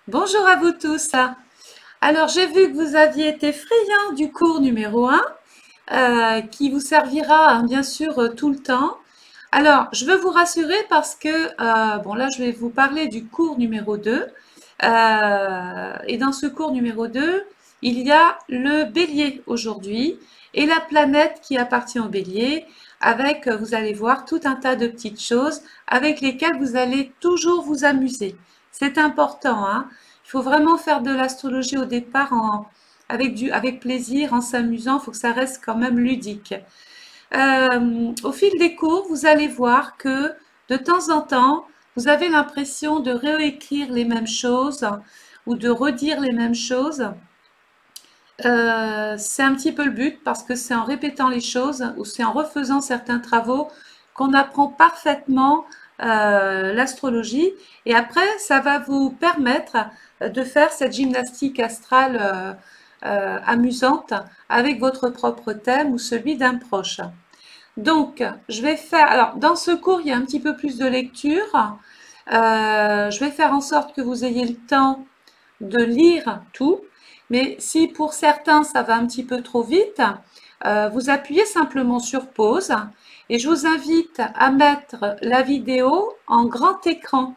Bonjour à vous tous. Alors, j'ai vu que vous aviez été friands du cours numéro 1, qui vous servira bien sûr tout le temps. Alors, je veux vous rassurer parce que, bon là, je vais vous parler du cours numéro 2. Et dans ce cours numéro 2, il y a le bélier aujourd'hui et la planète qui appartient au bélier, avec, vous allez voir, tout un tas de petites choses avec lesquelles vous allez toujours vous amuser. C'est important, hein. Il faut vraiment faire de l'astrologie au départ avec plaisir, en s'amusant. Il faut que ça reste quand même ludique. Au fil des cours, vous allez voir que de temps en temps, vous avez l'impression de réécrire les mêmes choses ou de redire les mêmes choses. C'est un petit peu le but parce que c'est en répétant les choses ou c'est en refaisant certains travaux qu'on apprend parfaitement l'astrologie et après ça va vous permettre de faire cette gymnastique astrale amusante avec votre propre thème ou celui d'un proche. Donc, je vais faire. Alors, dans ce cours, il y a un petit peu plus de lecture. Je vais faire en sorte que vous ayez le temps de lire tout. Mais si pour certains, ça va un petit peu trop vite, vous appuyez simplement sur pause et je vous invite à mettre la vidéo en grand écran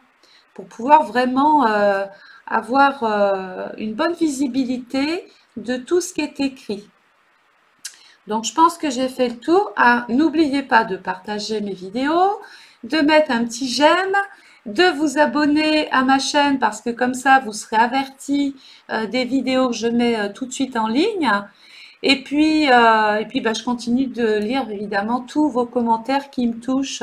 pour pouvoir vraiment avoir une bonne visibilité de tout ce qui est écrit. Donc, je pense que j'ai fait le tour. Ah, n'oubliez pas de partager mes vidéos, de mettre un petit j'aime, de vous abonner à ma chaîne parce que comme ça, vous serez averti des vidéos que je mets tout de suite en ligne. Et puis, bah, je continue de lire évidemment tous vos commentaires qui me touchent.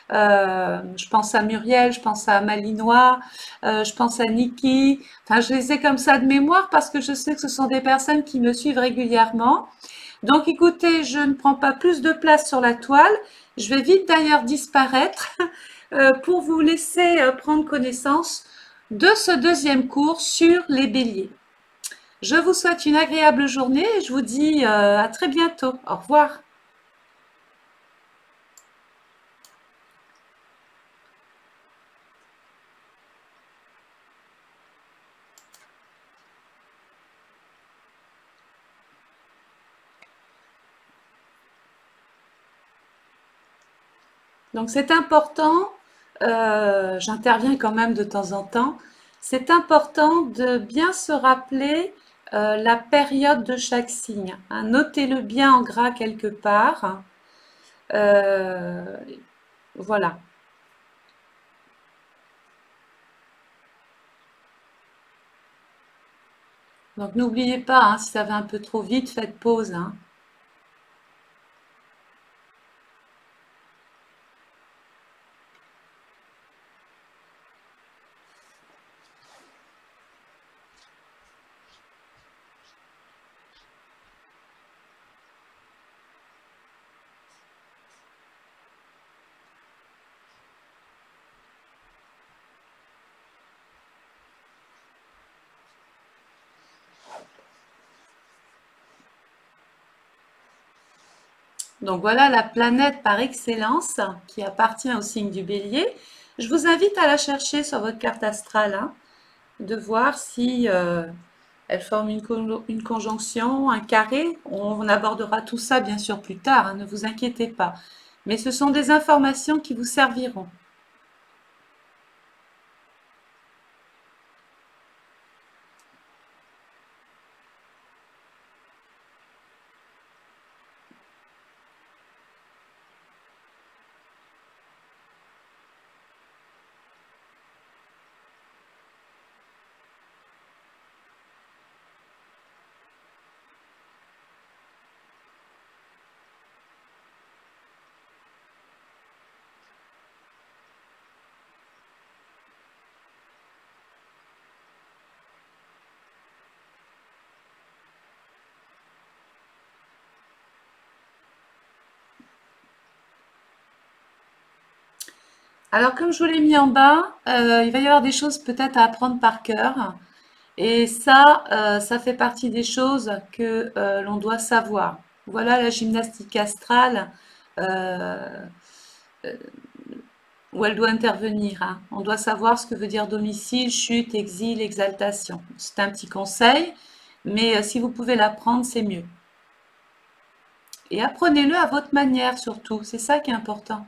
Je pense à Muriel, je pense à Malinois, je pense à Niki. Enfin, je les ai comme ça de mémoire parce que je sais que ce sont des personnes qui me suivent régulièrement. Donc écoutez, je ne prends pas plus de place sur la toile. Je vais vite d'ailleurs disparaître pour vous laisser prendre connaissance de ce deuxième cours sur les béliers. Je vous souhaite une agréable journée et je vous dis à très bientôt. Au revoir. Donc c'est important, j'interviens quand même de temps en temps, c'est important de bien se rappeler la période de chaque signe, hein. Notez-le bien en gras quelque part. Euh, voilà. Donc n'oubliez pas, hein, si ça va un peu trop vite, faites pause, hein. Donc voilà la planète par excellence qui appartient au signe du Bélier. Je vous invite à la chercher sur votre carte astrale, hein, de voir si elle forme une conjonction, un carré. On abordera tout ça bien sûr plus tard, hein, ne vous inquiétez pas. Mais ce sont des informations qui vous serviront. Alors comme je vous l'ai mis en bas, il va y avoir des choses peut-être à apprendre par cœur. Et ça, ça fait partie des choses que l'on doit savoir. Voilà la gymnastique astrale. Euh, où elle doit intervenir, hein. On doit savoir ce que veut dire domicile, chute, exil, exaltation. C'est un petit conseil, mais si vous pouvez l'apprendre, c'est mieux. Et apprenez-le à votre manière surtout, c'est ça qui est important.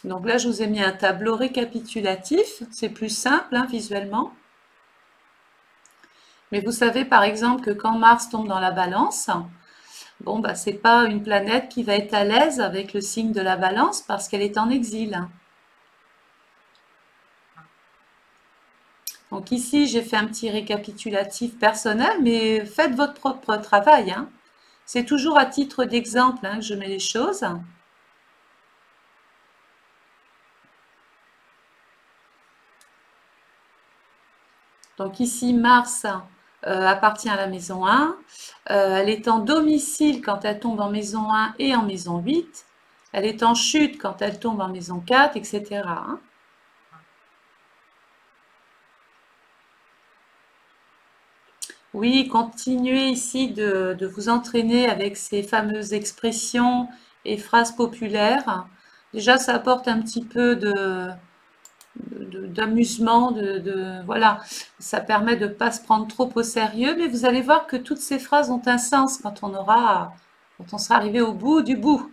Donc là, je vous ai mis un tableau récapitulatif, c'est plus simple hein, visuellement. Mais vous savez par exemple que quand Mars tombe dans la balance, bon, bah, c'est pas une planète qui va être à l'aise avec le signe de la balance parce qu'elle est en exil. Donc ici, j'ai fait un petit récapitulatif personnel, mais faites votre propre travail, hein. C'est toujours à titre d'exemple hein, que je mets les choses. Donc ici, Mars appartient à la maison 1. Elle est en domicile quand elle tombe en maison 1 et en maison 8. Elle est en chute quand elle tombe en maison 4, etc. hein. Oui, continuez ici de vous entraîner avec ces fameuses expressions et phrases populaires. Déjà, ça apporte un petit peu d'amusement, voilà, ça permet de ne pas se prendre trop au sérieux, mais vous allez voir que toutes ces phrases ont un sens quand on sera arrivé au bout du bout.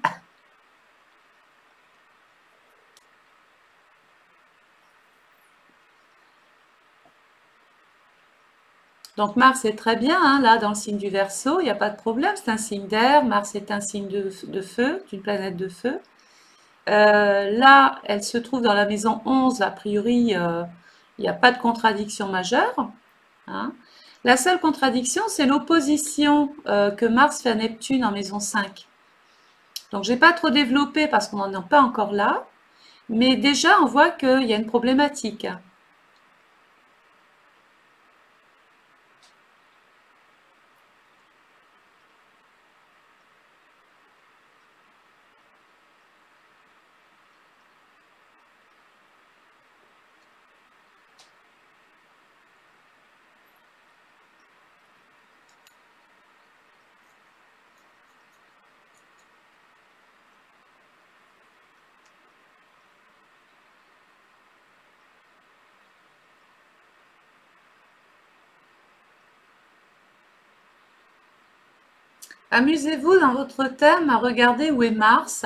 Donc Mars est très bien, hein, là, dans le signe du Verseau, il n'y a pas de problème, c'est un signe d'air, Mars est un signe de feu, d'une planète de feu. Là, elle se trouve dans la maison 11, a priori, il n'y a pas de contradiction majeure. Hein. La seule contradiction, c'est l'opposition que Mars fait à Neptune en maison 5. Donc, je n'ai pas trop développé parce qu'on n'en est pas encore là, mais déjà, on voit qu'il y a une problématique. Amusez-vous dans votre thème à regarder où est Mars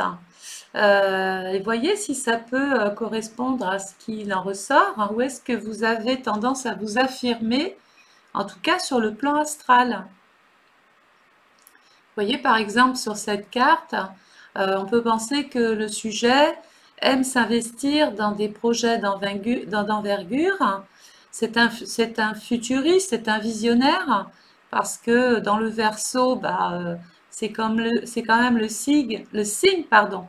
et voyez si ça peut correspondre à ce qu'il en ressort, hein. Où est-ce que vous avez tendance à vous affirmer, en tout cas sur le plan astral. Vous voyez par exemple sur cette carte, on peut penser que le sujet aime s'investir dans des projets d'envergure. C'est un futuriste, c'est un visionnaire, parce que dans le Verseau, c'est quand même le signe, pardon,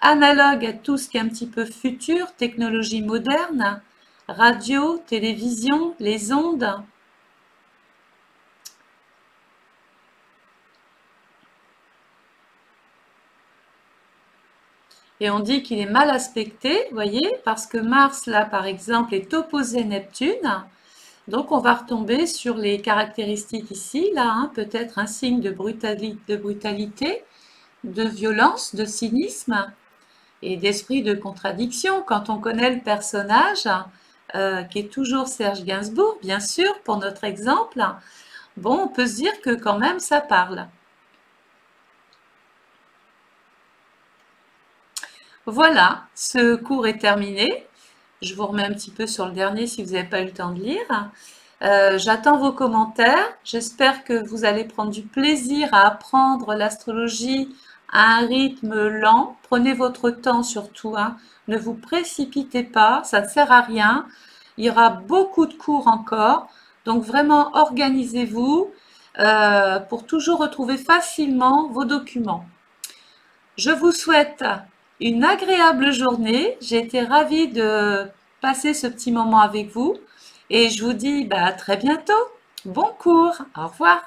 analogue à tout ce qui est un petit peu futur, technologie moderne, radio, télévision, les ondes. Et on dit qu'il est mal aspecté, vous voyez, parce que Mars, là, par exemple, est opposé à Neptune. Donc, on va retomber sur les caractéristiques ici, là, hein, peut-être un signe de brutalité, de violence, de cynisme et d'esprit de contradiction. Quand on connaît le personnage, qui est toujours Serge Gainsbourg, bien sûr, pour notre exemple, bon, on peut se dire que quand même ça parle. Voilà, ce cours est terminé. Je vous remets un petit peu sur le dernier si vous n'avez pas eu le temps de lire. J'attends vos commentaires. J'espère que vous allez prendre du plaisir à apprendre l'astrologie à un rythme lent. Prenez votre temps surtout, hein. Ne vous précipitez pas, ça ne sert à rien. Il y aura beaucoup de cours encore. Donc vraiment, organisez-vous pour toujours retrouver facilement vos documents. Je vous souhaite une agréable journée. J'ai été ravie de passer ce petit moment avec vous et je vous dis à très bientôt. Bon cours, au revoir.